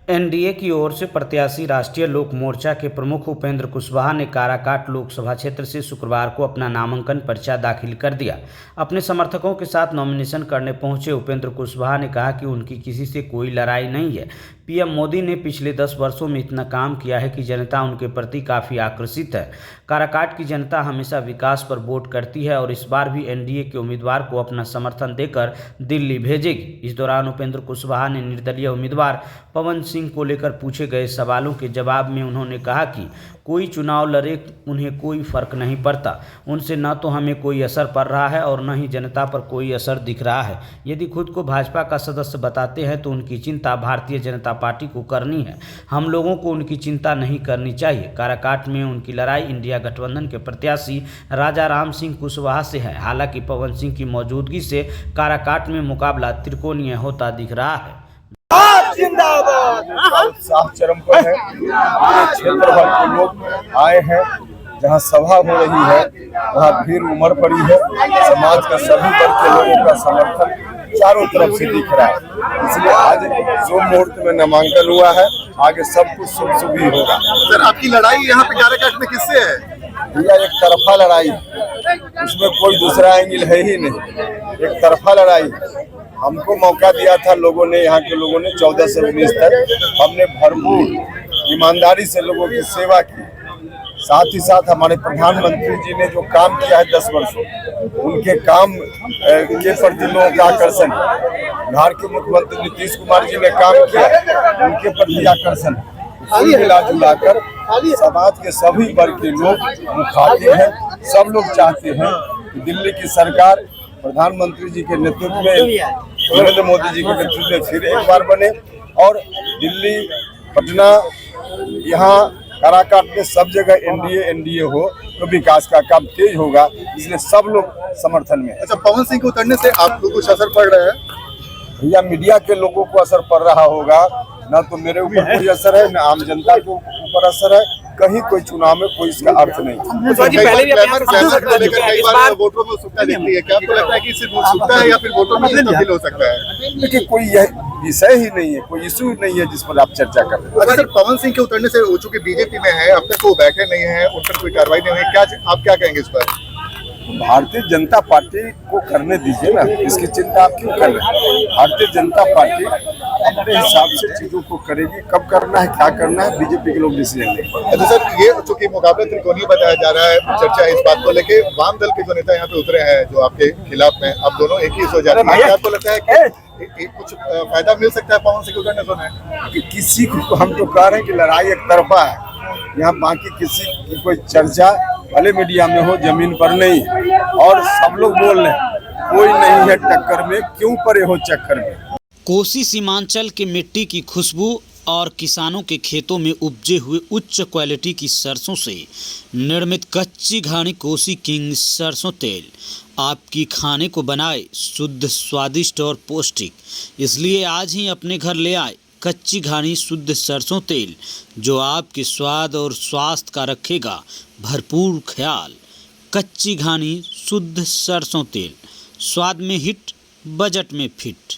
NDA की ओर से प्रत्याशी राष्ट्रीय लोक मोर्चा के प्रमुख उपेंद्र कुशवाहा ने काराकाट लोकसभा क्षेत्र से शुक्रवार को अपना नामांकन पर्चा दाखिल कर दिया। अपने समर्थकों के साथ नॉमिनेशन करने पहुंचे उपेंद्र कुशवाहा ने कहा कि उनकी किसी से कोई लड़ाई नहीं है। पीएम मोदी ने पिछले 10 वर्षों में इतना काम किया है कि जनता उनके प्रति काफ़ी आकर्षित है। काराकाट की जनता हमेशा विकास पर वोट करती है और इस बार भी एनडीए के उम्मीदवार को अपना समर्थन देकर दिल्ली भेजेगी। इस दौरान उपेंद्र कुशवाहा ने निर्दलीय उम्मीदवार पवन सिंह को लेकर पूछे गए सवालों के जवाब में उन्होंने कहा कि कोई चुनाव लड़े उन्हें कोई फर्क नहीं पड़ता। उनसे न तो हमें कोई असर पड़ रहा है और न ही जनता पर कोई असर दिख रहा है। यदि खुद को भाजपा का सदस्य बताते हैं तो उनकी चिंता भारतीय जनता पार्टी को करनी है। हम लोगों को उनकी चिंता नहीं करनी चाहिए। काराकाट में उनकी लड़ाई इंडिया गठबंधन के प्रत्याशी राजा राम सिंह कुशवाहा से है। हालांकि पवन सिंह की मौजूदगी से काराकाट में मुकाबला त्रिकोणीय होता दिख रहा है। जिंदाबाद उत्साह चरम पर है। पूरे क्षेत्र भर के लोग आए हैं। जहां सभा हो रही है वहां भीड़ उमड़ पड़ी है। समाज का सभी वर्ग के लोगों का समर्थन चारों तरफ से दिख रहा है। इसलिए आज शुभ मुहूर्त में नामांकन हुआ है। आगे सब कुछ शुभ ही होगा। सर, आपकी लड़ाई यहाँ पे काराकाट में किससे है? भैया एक तरफा लड़ाई, उसमें कोई दूसरा एंगल है ही नहीं। एक तरफा लड़ाई। हमको मौका दिया था लोगों ने, यहाँ के लोगों ने 14 से 19 तक हमने भरपूर ईमानदारी से लोगों की सेवा की। साथ ही साथ हमारे प्रधानमंत्री जी ने जो काम किया है 10 वर्षों, उनके काम के प्रति लोगों का आकर्षण। बिहार के मुख्यमंत्री नीतीश कुमार जी ने काम किया, उनके प्रति आकर्षण। मिला जुलाकर समाज के सभी वर्ग के लोग मुखातिब हैं। सब लोग चाहते हैं कि दिल्ली की सरकार प्रधानमंत्री जी के नेतृत्व में, नरेंद्र मोदी जी के नेतृत्व में फिर एक बार बने और दिल्ली, पटना, यहाँ काराकाट में सब जगह एनडीए हो तो विकास का काम तेज होगा। इसलिए सब लोग समर्थन में। अच्छा, पवन सिंह के उतरने से आपको कुछ असर पड़ रहा है? भैया मीडिया के लोगों को असर पड़ रहा होगा, ना तो मेरे ऊपर कोई असर है, ना आम जनता के ऊपर असर है। कहीं कोई चुनाव में कोई इसका अर्थ नहीं। वोटरों में उत्सुकता दिखती है, क्या आपको लगता है कि सिर्फ उत्सुकता है या फिर वोटरों में तब्दील हो सकता है? देखिए, कोई यह विषय ही नहीं है, कोई इशू नहीं है जिस पर आप चर्चा कर रहे हैं। अच्छा सर, पवन सिंह के उतरने से वो चूंकि बीजेपी में है, अब तक वो बैठे नहीं है, उन पर कोई कार्रवाई नहीं हुई, क्या आप क्या कहेंगे इस पर? भारतीय जनता पार्टी को करने दीजिए ना, इसकी चिंता आप क्यों कर रहे हैं? भारतीय जनता पार्टी अपने हिसाब से चीजों को करेगी। कब करना है, क्या करना है, बीजेपी के लोग डिसीजन लेंगे। तो सर, ये चूंकि मुकाबला त्रिकोणीय बताया जा रहा है, चर्चा है इस बात को लेके, वाम दल के जो नेता यहाँ पे उतरे हैं जो आपके खिलाफ में, अब दोनों एक ही हो जाते हैं, क्या आपको लगता है कि कुछ फायदा मिल सकता है पवन सिंह को उतरने से? किसी को हम तो कह रहे हैं कि लड़ाई एक तरफा है। यहाँ बाकी किसी की कोई चर्चा भले मीडिया में हो, जमीन पर नहीं। और सब लोग बोल रहे हैं कोई नहीं है टक्कर में, क्यों पड़े हो चक्कर में। कोसी सीमांचल के मिट्टी की खुशबू और किसानों के खेतों में उपजे हुए उच्च क्वालिटी की सरसों से निर्मित कच्ची घानी कोसी किंग सरसों तेल आपकी खाने को बनाए शुद्ध, स्वादिष्ट और पौष्टिक। इसलिए आज ही अपने घर ले आए कच्ची घानी शुद्ध सरसों तेल, जो आपके स्वाद और स्वास्थ्य का रखेगा भरपूर ख्याल। कच्ची घानी शुद्ध सरसों तेल, स्वाद में हिट, बजट में फिट।